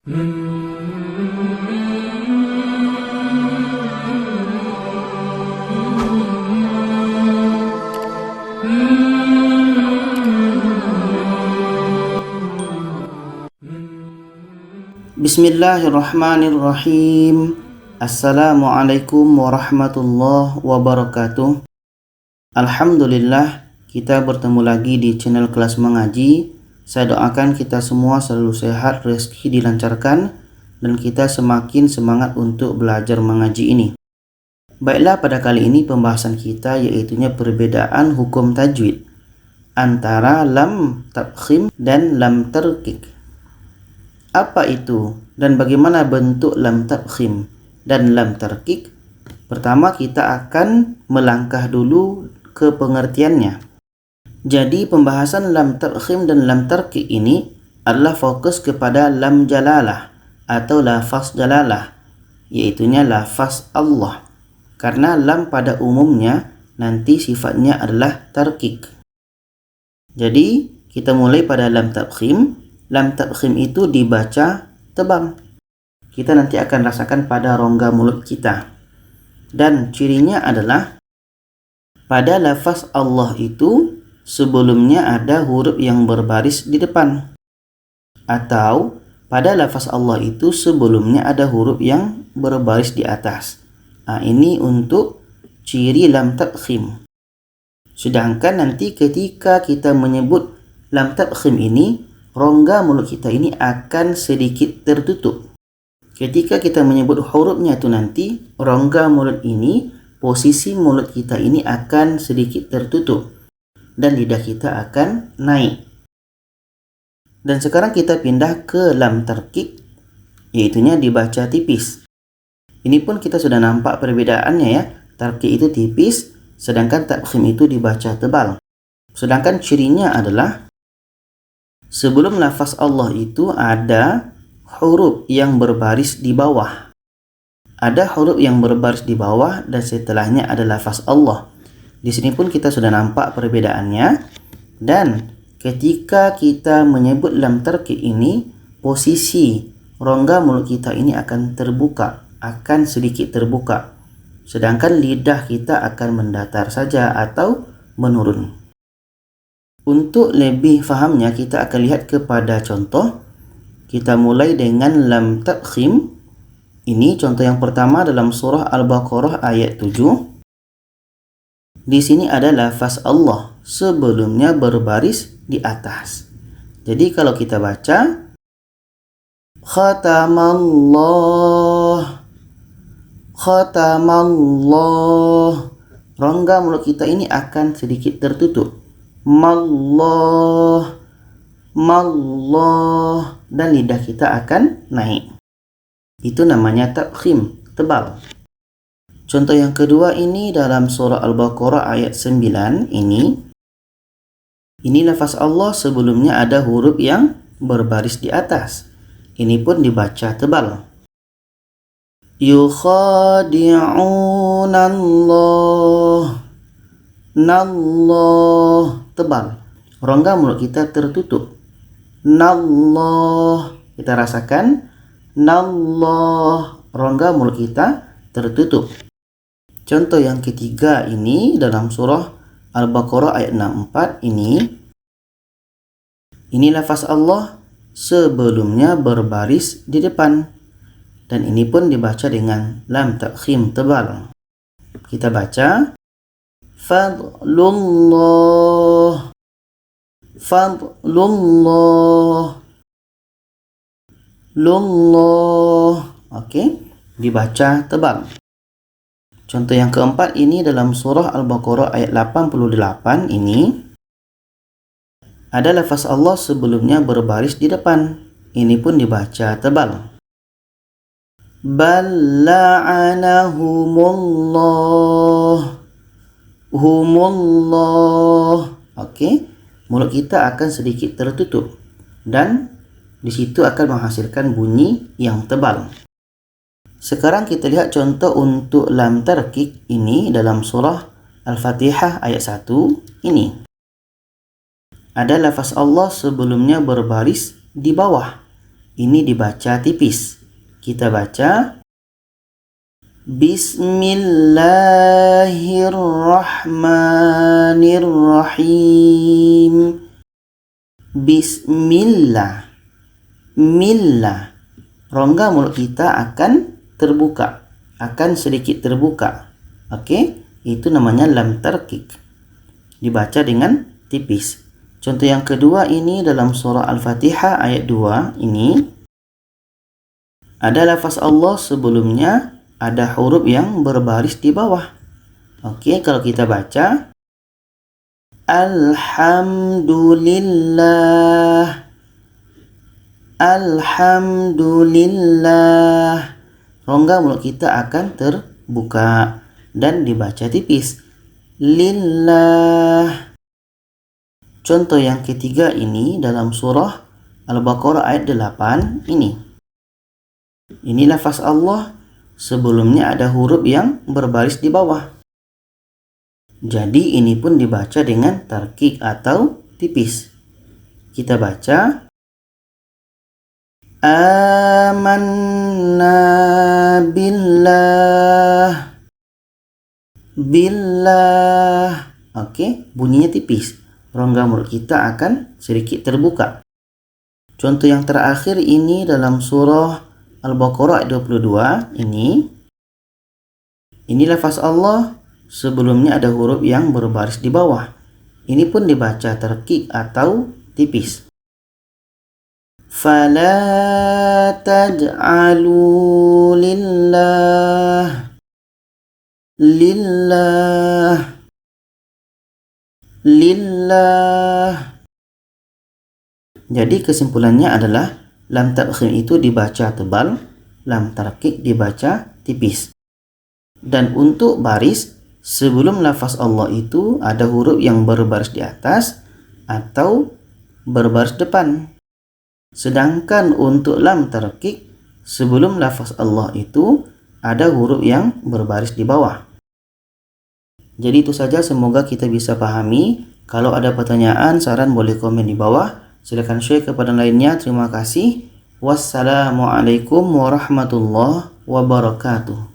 Bismillahirrahmanirrahim. Assalamualaikum warahmatullahi wabarakatuh. Alhamdulillah, kita bertemu lagi di channel Kelas Mengaji. Saya doakan kita semua selalu sehat, rezeki dilancarkan, dan kita semakin semangat untuk belajar mengaji ini. Baiklah, pada kali ini pembahasan kita yaitunya perbedaan hukum tajwid antara lam tafkhim dan lam tarqiq. Apa itu dan bagaimana bentuk lam tafkhim dan lam tarqiq? Pertama, kita akan melangkah dulu ke pengertiannya. Jadi pembahasan lam tafkhim dan lam tarqiq ini adalah fokus kepada lam jalalah atau lafaz jalalah, yaitunya lafaz Allah. Karena lam pada umumnya nanti sifatnya adalah tarqiq. Jadi kita mulai pada lam tafkhim. Lam tafkhim itu dibaca tebal. Kita nanti akan rasakan pada rongga mulut kita. Dan cirinya adalah pada lafaz Allah itu sebelumnya ada huruf yang berbaris di depan. Atau pada lafaz Allah itu sebelumnya ada huruf yang berbaris di atas. Ini untuk ciri lam tafkhim. Sedangkan nanti ketika kita menyebut lam tafkhim ini, rongga mulut kita ini akan sedikit tertutup. Ketika kita menyebut hurufnya itu nanti, rongga mulut ini, posisi mulut kita ini akan sedikit tertutup. Dan lidah kita akan naik. Dan sekarang kita pindah ke lam tarqiq, yaitunya dibaca tipis. Ini pun kita sudah nampak perbedaannya ya. Tarqiq itu tipis, sedangkan tafkhim itu dibaca tebal. Sedangkan cirinya adalah sebelum lafaz Allah itu ada huruf yang berbaris di bawah. Ada huruf yang berbaris di bawah dan setelahnya ada lafaz Allah. Di sini pun kita sudah nampak perbedaannya. Dan ketika kita menyebut lam tarqiq ini, posisi rongga mulut kita ini akan terbuka, akan sedikit terbuka. Sedangkan lidah kita akan mendatar saja atau menurun. Untuk lebih fahamnya kita akan lihat kepada contoh. Kita mulai dengan lam tafkhim. Ini contoh yang pertama dalam surah Al-Baqarah ayat 7. Di sini ada lafaz Allah sebelumnya berbaris di atas. Jadi kalau kita baca khatamallah, khatamallah, rongga mulut kita ini akan sedikit tertutup. Mallah, mallah, dan lidah kita akan naik. Itu namanya tafkhim, tebal. Contoh yang kedua ini dalam surah Al-Baqarah ayat 9 ini. Ini lafaz Allah sebelumnya ada huruf yang berbaris di atas. Ini pun dibaca tebal. Yukhadi'unallah, nallah, tebal. Rongga mulut kita tertutup. Nallah, kita rasakan. Nallah, rongga mulut kita tertutup. Contoh yang ketiga ini dalam surah Al-Baqarah ayat 64 ini. Ini lafaz Allah sebelumnya berbaris di depan. Dan ini pun dibaca dengan lam tafkhim tebal. Kita baca fadlullah, fadlullah, lullah. Oke, dibaca tebal. Contoh yang keempat ini dalam surah Al-Baqarah ayat 88 ini. Ada lafaz Allah sebelumnya berbaris di depan. Ini pun dibaca tebal. Bal la'anahumullah, humullah. Oke, mulut kita akan sedikit tertutup. Dan di situ akan menghasilkan bunyi yang tebal. Sekarang kita lihat contoh untuk lam tarqiq ini dalam surah Al-Fatihah ayat 1 ini. Ada lafaz Allah sebelumnya berbaris di bawah. ini dibaca tipis. Kita baca Bismillahirrahmanirrahim. Bismillah. Millah. Rongga mulut kita akan terbuka, akan sedikit terbuka. Oke, itu namanya lam tarqiq. Dibaca dengan tipis. Contoh yang kedua ini dalam surah Al-Fatihah ayat 2 ini ada lafaz Allah, sebelumnya ada huruf yang berbaris di bawah. Oke, kalau kita baca Alhamdulillah. Alhamdulillah. Rongga mulut kita akan terbuka dan dibaca tipis. Lillah. Contoh yang ketiga ini dalam surah Al-Baqarah ayat 8 ini. Ini lafaz Allah, sebelumnya ada huruf yang berbaris di bawah. Jadi ini pun dibaca dengan tarqiq atau tipis. Kita baca Amanna billah. Billah. Oke, bunyinya tipis. Rongga mulut kita akan sedikit terbuka. Contoh yang terakhir ini dalam surah Al-Baqarah ayat 22 ini. Ini lafaz Allah, sebelumnya ada huruf yang berbaris di bawah. Ini pun dibaca tarqiq atau tipis. Fala taj'alu lillah. Lillah. Lillah. Jadi kesimpulannya adalah lam tafkhim itu dibaca tebal, lam tarqiq dibaca tipis. Dan untuk baris, sebelum lafaz Allah itu ada huruf yang berbaris di atas atau berbaris depan. Sedangkan untuk lam tarqiq, sebelum lafaz Allah itu ada huruf yang berbaris di bawah. Jadi itu saja, semoga kita bisa pahami. Kalau ada pertanyaan, saran boleh komen di bawah. Silakan share kepada lainnya. Terima kasih. Wassalamualaikum warahmatullahi wabarakatuh.